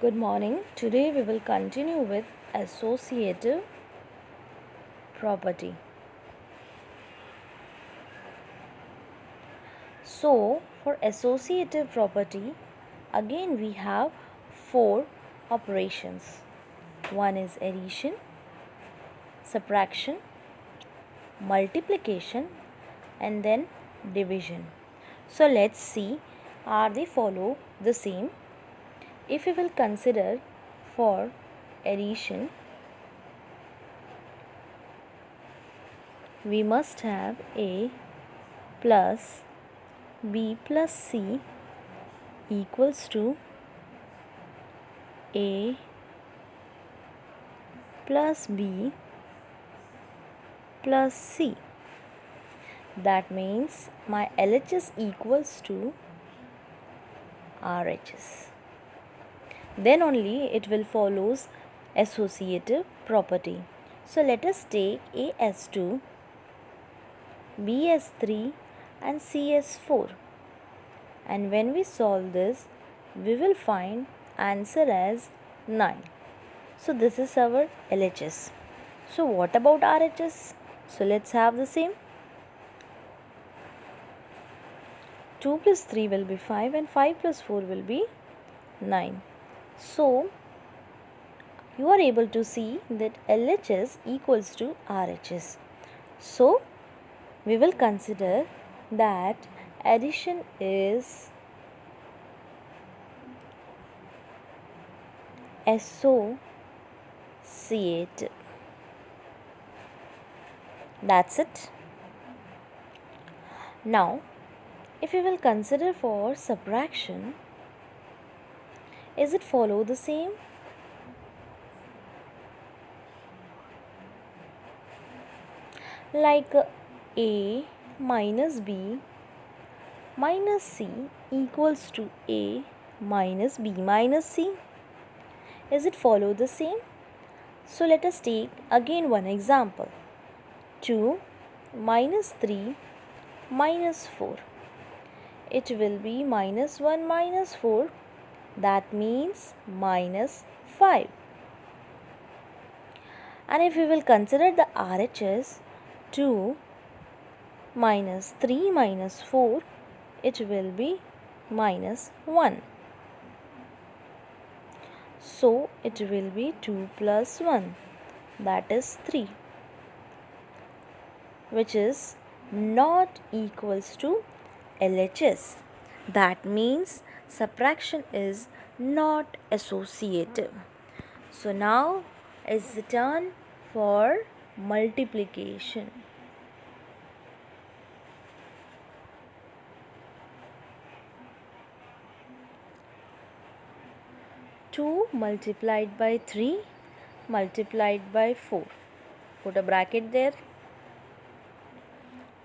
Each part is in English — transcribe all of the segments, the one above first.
Good morning. Today we will continue with associative property. So, for associative property, again we have four operations. One is addition, subtraction, multiplication, and then division. So, let's see, are they follow the same? If we will consider for addition, we must have A plus B plus C equals to A plus B plus C. That means my LHS equals to RHS. Then only it will follows associative property. So let us take A as 2, B as 3 and C as 4. And when we solve this, we will find answer as 9. So this is our LHS. So what about RHS? So let's have the same. 2 plus 3 will be 5 and 5 plus 4 will be 9. So you are able to see that LHS equals to RHS. So we will consider that addition is associative. That's it. Now, if we will consider for subtraction, is it follow the same? Like A minus B minus C equals to A minus B minus C. Is it follow the same? So let us take again one example. 2 minus 3 minus 4. It will be minus 1 minus 4. That means minus 5. And if we will consider the RHS, 2 minus 3 minus 4, it will be minus 1. So it will be 2 plus 1, that is 3, which is not equals to LHS. That means subtraction is not associative. So now is the turn for multiplication. 2 multiplied by 3 multiplied by 4. Put a bracket there.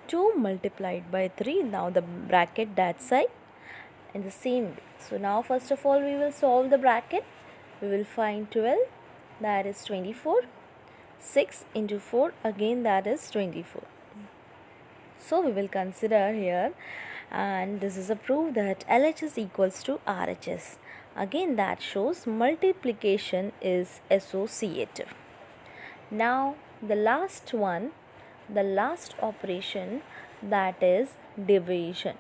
2 multiplied by 3. Now the bracket that side in the same way. So now first of all we will solve the bracket. We will find 12, that is 24. 6 into 4, again that is 24. So we will consider here, and this is a proof that LHS equals to RHS. Again that shows multiplication is associative. Now the last one, the last operation, that is division.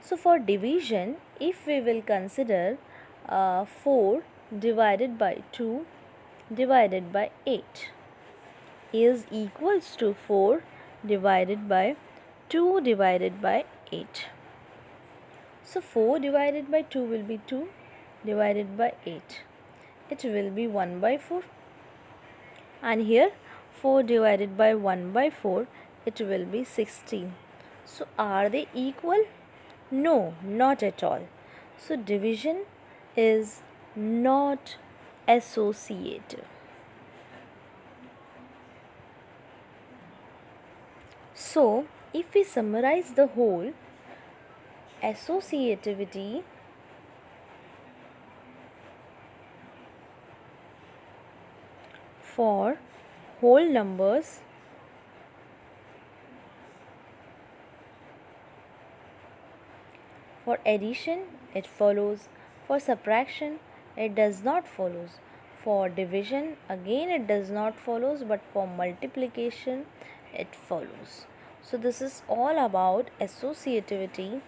So for division, if we will consider 4 divided by 2 divided by 8 is equals to 4 divided by 2 divided by 8. So 4 divided by 2 will be 2 divided by 8. It will be 1 by 4. And here 4 divided by 1 by 4, it will be 16. So are they equal? No, not at all. So division is not associative. So if we summarize the whole, associativity for whole numbers for addition, it follows For subtraction, it does not follows. For division, again it does not follows, but for multiplication, it follows. So this is all about associativity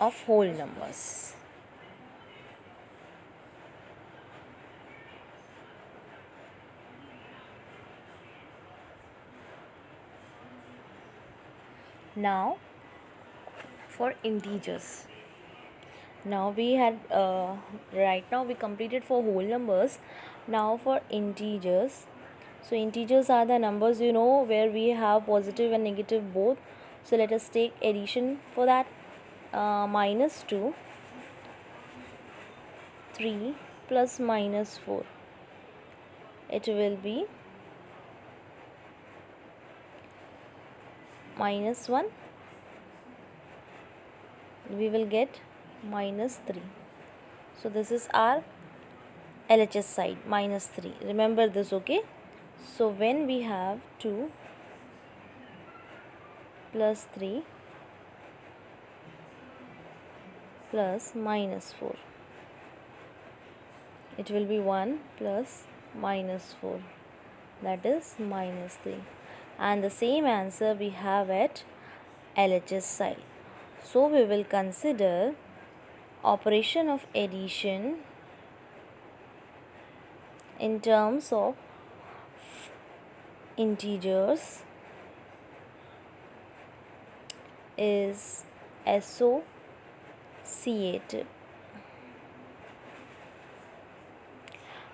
of whole numbers. Now for integers. Now we had right now we completed for whole numbers. Now for integers. So integers are the numbers where we have positive and negative both. So let us take addition for that. Minus 2, 3 plus minus 4. It will be minus 1. We will get minus 3. So this is our LHS side, minus 3. Remember this, okay? So when we have 2 plus 3 plus minus 4, it will be 1 plus minus 4, that is minus 3. And the same answer we have at LHS side. So we will consider operation of addition in terms of integers is associative.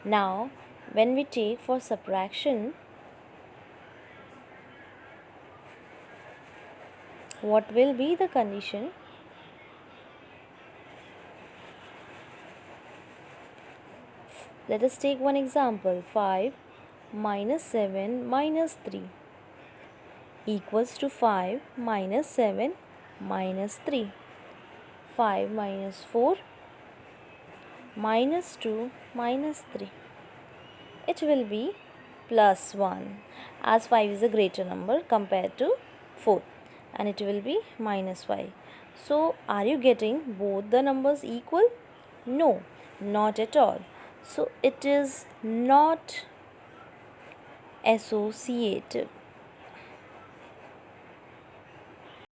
Now when we take for subtraction, what will be the condition? Let us take one example. 5 minus 7 minus 3 equals to 5 minus 7 minus 3. 5 minus 4 minus 2 minus 3. It will be plus 1, as 5 is a greater number compared to 4, and it will be minus 5. So are you getting both the numbers equal? No, not at all. So it is not associative.